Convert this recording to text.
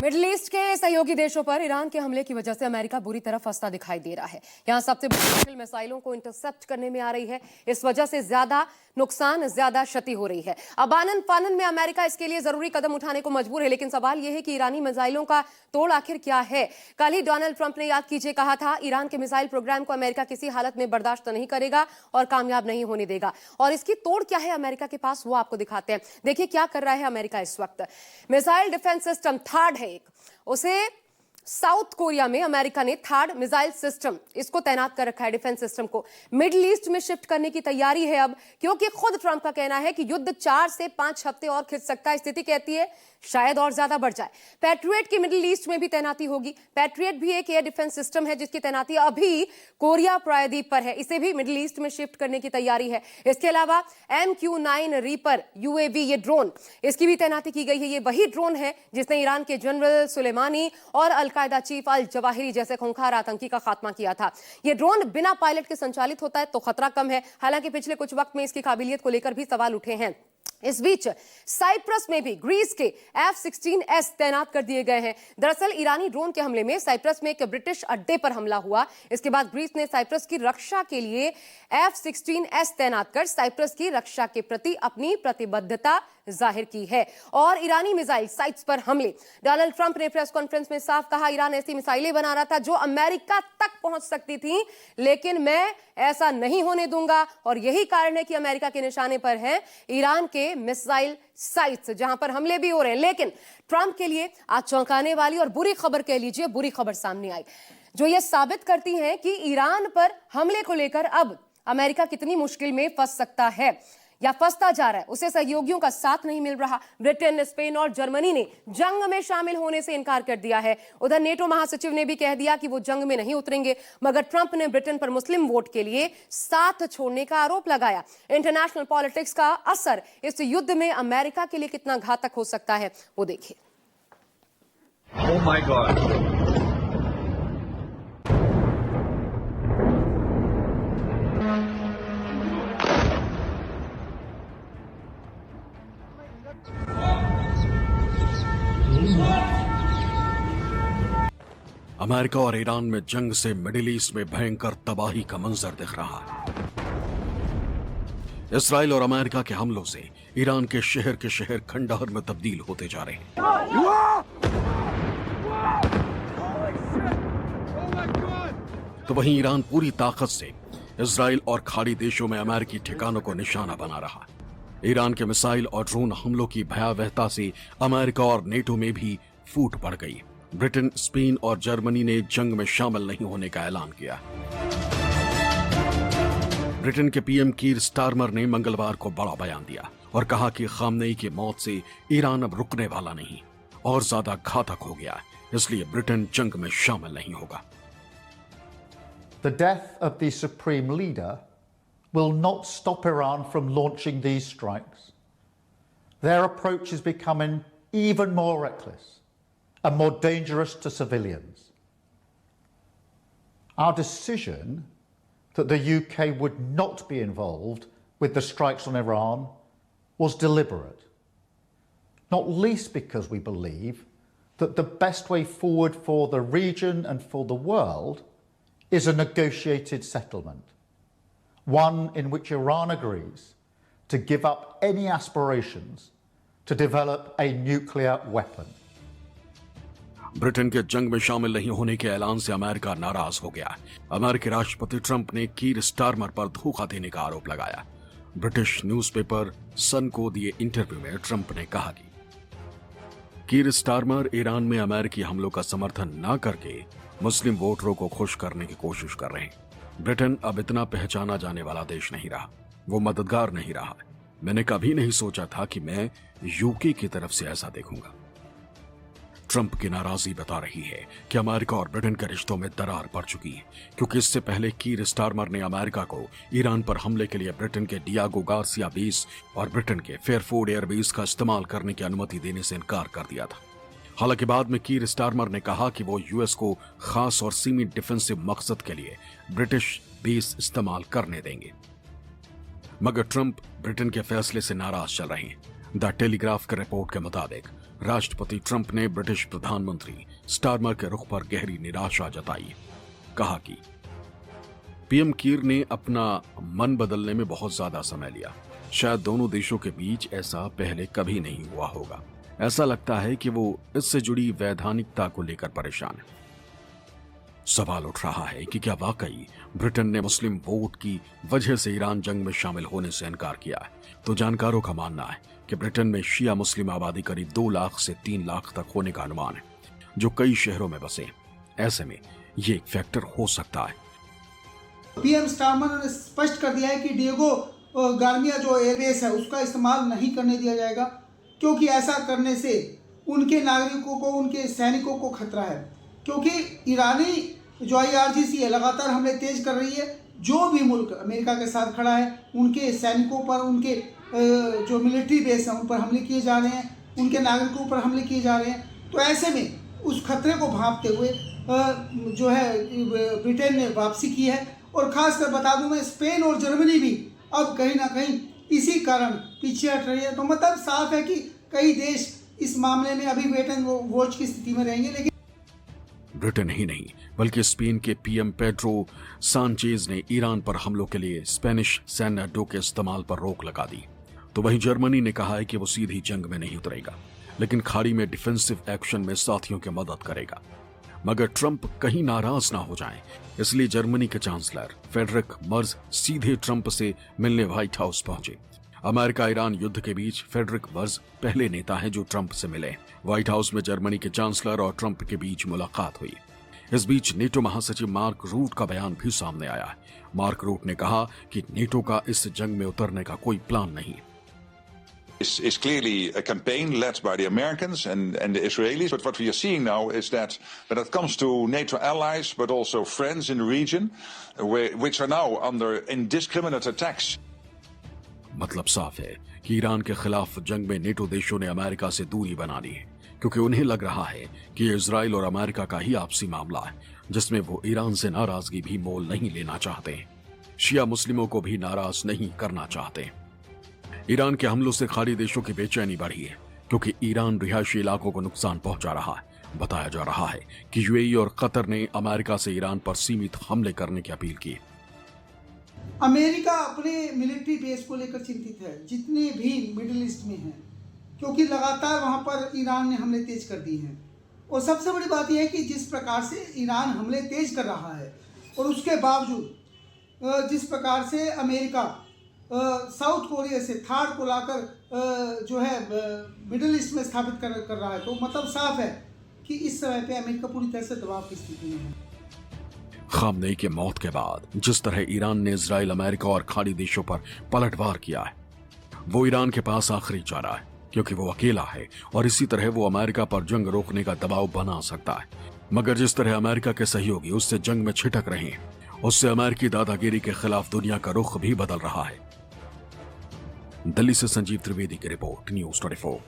Middle east के सहयोगी देशों पर ईरान के हमले की वजह से अमेरिका बुरी तरह फंसता दिखाई दे रहा है। यहां सबसे बड़ी मुश्किल मिसाइलों को इंटरसेप्ट करने में आ रही है। इस वजह से ज्यादा नुकसान, ज्यादा क्षति हो रही है। अब आनन फानन में अमेरिका इसके लिए जरूरी कदम उठाने को मजबूर है, लेकिन सवाल यह है कि ईरानी मिसाइलों का तोड़ आखिर क्या है। कल ही डोनाल्ड ट्रंप ने, याद कीजिए, कहा था ईरान के मिसाइल प्रोग्राम को अमेरिका किसी हालत में बर्दाश्त नहीं करेगा और कामयाब नहीं होने देगा। और इसकी तोड़ क्या है अमेरिका के पास, वो आपको दिखाते हैं। देखिए क्या कर रहा है अमेरिका इस वक्त। मिसाइल डिफेंस सिस्टम थर्ड है एक, उसे साउथ कोरिया में अमेरिका ने थर्ड मिसाइल सिस्टम इसको तैनात कर रखा है। डिफेंस सिस्टम को मिडिल ईस्ट में शिफ्ट करने की तैयारी है अब, क्योंकि खुद ट्रंप का कहना है कि युद्ध 4 से 5 हफ्ते और खिंच सकता है। स्थिति कहती है शायद और ज्यादा बढ़ जाए। पैट्रियट की मिडिल ईस्ट में भी तैनाती होगी। पैट्रियट भी एक एयर डिफेंस सिस्टम है जिसकी तैनाती अभी कोरिया प्रायद्वीप पर है। इसे भी मिडिल ईस्ट में शिफ्ट करने की तैयारी है। इसके अलावा MQ-9 रीपर UAV, ये ड्रोन, इसकी भी तैनाती की गई है। ये वही ड्रोन है जिसने ईरान के जनरल सुलेमानी और अलकायदा चीफ अल जवाहिरी जैसे खूंखार आतंकी का खात्मा किया था। ये ड्रोन बिना पायलट के संचालित होता है तो खतरा कम है। हालांकि पिछले कुछ वक्त में इसकी काबिलियत को लेकर भी सवाल उठे हैं। इस बीच साइप्रस में भी ग्रीस के F-16S तैनात कर दिए गए हैं। दरअसल ईरानी ड्रोन के हमले में साइप्रस में एक ब्रिटिश अड्डे पर हमला हुआ। इसके बाद ग्रीस ने साइप्रस की रक्षा के लिए F-16S तैनात कर साइप्रस की रक्षा के प्रति अपनी प्रतिबद्धता जाहिर की है। और ईरानी मिसाइल साइट्स पर हमले, डोनाल्ड ट्रंप ने प्रेस कॉन्फ्रेंस में साफ कहा, ईरान ऐसी मिसाइलें बना रहा था जो अमेरिका तक पहुंच सकती थी, लेकिन मैं ऐसा नहीं होने दूंगा। और यही कारण है कि अमेरिका के निशाने पर है ईरान के मिसाइल साइट्स जहां पर हमले भी हो रहे हैं। लेकिन ट्रंप के लिए आज चौंकाने वाली और बुरी खबर, कह लीजिए बुरी खबर सामने आई, जो यह साबित करती है कि ईरान पर हमले को लेकर अब अमेरिका कितनी मुश्किल में फंस सकता है या फंसता जा रहा है। उसे सहयोगियों का साथ नहीं मिल रहा। ब्रिटेन, स्पेन और जर्मनी ने जंग में शामिल होने से इनकार कर दिया है। उधर नेटो महासचिव ने भी कह दिया कि वो जंग में नहीं उतरेंगे। मगर ट्रंप ने ब्रिटेन पर मुस्लिम वोट के लिए साथ छोड़ने का आरोप लगाया। इंटरनेशनल पॉलिटिक्स का असर इस युद्ध में अमेरिका के लिए कितना घातक हो सकता है, वो देखिए। Oh my God. अमेरिका और ईरान में जंग से मिडिल ईस्ट में भयंकर तबाही का मंजर दिख रहा है। इसराइल और अमेरिका के हमलों से ईरान के शहर खंडहर में तब्दील होते जा रहे हैं। तो वहीं ईरान पूरी ताकत से इसराइल और खाड़ी देशों में अमेरिकी ठिकानों को निशाना बना रहा है। ईरान के मिसाइल और ड्रोन हमलों की भयावहता से अमेरिका और नेटो में भी फूट पड़ गई। ब्रिटेन, स्पेन और जर्मनी ने जंग में शामिल नहीं होने का ऐलान किया। ब्रिटेन के PM कीर स्टारमर ने मंगलवार को बड़ा बयान दिया और कहा कि खामनेई की मौत से ईरान अब रुकने वाला नहीं और ज्यादा घातक हो गया, इसलिए ब्रिटेन जंग में शामिल नहीं होगा। The death of the supreme leader will not stop Iran from launching these strikes. Their approach is becoming even more reckless and more dangerous to civilians. Our decision that the UK would not be involved with the strikes on Iran was deliberate, not least because we believe that the best way forward for the region and for the world is a negotiated settlement, one in which Iran agrees to give up any aspirations to develop a nuclear weapon. Britain के जंग में शामिल नहीं होने के ऐलान से America नाराज हो गया। अमेरिकी राष्ट्रपति ट्रंप ने कीर स्टारमर पर धोखा देने का आरोप लगाया। ब्रिटिश न्यूज़पेपर सन को दिए इंटरव्यू में ट्रंप ने कहा कि कीर स्टारमर ईरान में अमेरिकी हमलों का समर्थन न करके मुस्लिम वोटरों को खुश करने की कोशिश कर रहे हैं। ब्रिटेन अब इतना पहचाना जाने वाला देश नहीं रहा, वो मददगार नहीं रहा। मैंने कभी नहीं सोचा था कि मैं यूके की तरफ से ऐसा देखूंगा। ट्रंप की नाराजगी बता रही है कि अमेरिका और ब्रिटेन के रिश्तों में दरार पड़ चुकी है, क्योंकि इससे पहले कीर स्टारमर ने अमेरिका को ईरान पर हमले के लिए ब्रिटेन के डियागो गार्सिया बेस और ब्रिटेन के फेयरफोर्ड एयरबेस का इस्तेमाल करने की अनुमति देने से इनकार कर दिया था। हालांकि बाद में कीर स्टारमर ने कहा कि वो यूएस को खास और सीमित डिफेंसिव मकसद के लिए ब्रिटिश बेस इस्तेमाल करने देंगे। मगर ट्रंप ब्रिटेन के फैसले से नाराज चल रहे हैं। द टेलीग्राफ के रिपोर्ट के मुताबिक राष्ट्रपति ट्रंप ने ब्रिटिश प्रधानमंत्री स्टारमर के रुख पर गहरी निराशा जताई। कहा कि पीएम कीर ने अपना मन बदलने में बहुत ज्यादा समय लिया। शायद दोनों देशों के बीच ऐसा पहले कभी नहीं हुआ होगा। ऐसा लगता है कि वो इससे जुड़ी वैधानिकता को लेकर परेशान है। सवाल उठ रहा है कि क्या वाकई ब्रिटेन ने मुस्लिम वोट की वजह से ईरान जंग में शामिल होने से इनकार किया है? तो जानकारों का मानना है कि ब्रिटेन में शिया मुस्लिम आबादी करीब 2 लाख से 3 लाख तक होने का अनुमान है, जो कई शहरों में बसे। ऐसे में ये एक फैक्टर हो सकता है। पीएम स्टारमर ने स्पष्ट कर दिया है कि डिएगो गार्निया जो एयरबेस है उसका इस्तेमाल नहीं करने दिया जाएगा, क्योंकि ऐसा करने से उनके नागरिकों को, उनके सैनिकों को खतरा है। क्योंकि ईरानी जो IRGC है लगातार हमले तेज कर रही है। जो भी मुल्क अमेरिका के साथ खड़ा है उनके सैनिकों पर, उनके जो मिलिट्री बेस हैं उन पर हमले किए जा रहे हैं, उनके नागरिकों पर हमले किए जा रहे हैं। तो ऐसे में उस खतरे को भांपते हुए जो है ब्रिटेन ने वापसी की है। और ख़ासकर बता दूं मैं, स्पेन और जर्मनी भी अब कहीं ना कहीं इसी कारण पीछे हट रही है। तो मतलब साफ है कि कई देश इस मामले में अभी वेट एंड वॉच की स्थिति में रहेंगे। लेकिन ब्रिटेन ही नहीं बल्कि स्पेन के पीएम पेड्रो सांचेज ने ईरान पर हमलों के लिए स्पेनिश सैन्य अड्डों के इस्तेमाल पर रोक लगा दी। तो वहीं जर्मनी ने कहा है कि वो सीधी जंग में नहीं उतरेगा, लेकिन खाड़ी में डिफेंसिव एक्शन में साथियों की मदद करेगा। मगर ट्रंप कहीं नाराज ना हो जाएं, इसलिए जर्मनी के चांसलर फ्रेडरिक मर्ज सीधे ट्रंप से मिलने व्हाइट हाउस पहुंचे। अमेरिका ईरान युद्ध के बीच फ्रेडरिक मर्ज पहले नेता हैं जो ट्रंप से मिले। व्हाइट हाउस में जर्मनी के चांसलर और ट्रंप के बीच मुलाकात हुई। इस बीच नेटो महासचिव मार्क रूट का बयान भी सामने आया है। मार्क रूट ने कहा कि नेटो का इस जंग में उतरने का कोई प्लान नहीं। Is clearly a campaign led by the Americans and the Israelis. But what we are seeing now is that when it comes to NATO allies, but also friends in the region, which are now under indiscriminate attacks. मतलब साफ है कि Iran के खिलाफ जंग में NATO देशों ने अमेरिका से दूरी बना ली है, क्योंकि उन्हें लग रहा है कि इजराइल और अमेरिका का ही आपसी मामला है, जिसमें वो ईरान से नाराजगी भी मोल नहीं लेना चाहते। शिया मुस्लिमों को भी नाराज नहीं करना चाहते। ईरान के हमलों से खाड़ी देशों की बेचैनी बढ़ी है, क्योंकि ईरान रिहायशी इलाकों को नुकसान पहुंचा रहा है। बताया जा रहा है कि यूएई और कतर ने अमेरिका से ईरान पर सीमित हमले करने की अपील की। अमेरिका अपने मिलिट्री बेस को लेकर चिंतित है, जितने भी मिडिल ईस्ट में हैं, क्योंकि लगातार वहां पर ईरान ने हमले तेज कर दिए हैं। और सबसे बड़ी बात यह है कि जिस प्रकार से ईरान हमले तेज कर रहा है और उसके बावजूद जिस प्रकार से अमेरिका साउथ कोरिया से थार को लाकर जो है मिडिल ईस्ट में स्थापित कर रहा है, तो मतलब साफ है कि इस समय पे अमेरिका पूरी तरह से दबाव की स्थिति में है। खामनेई के मौत के बाद जिस तरह ईरान ने इजराइल, अमेरिका और खाड़ी देशों पर पलटवार किया है, वो ईरान के पास आखिरी चारा है, क्योंकि वो अकेला है और इसी तरह वो अमेरिका पर जंग रोकने का दबाव बना सकता है। मगर जिस तरह अमेरिका के सहयोगी उससे जंग में छिटक रहे हैं, उससे अमेरिकी दादागिरी के खिलाफ दुनिया का रुख भी बदल रहा है। दिल्ली से संजीव त्रिवेदी की रिपोर्ट, न्यूज़ 24।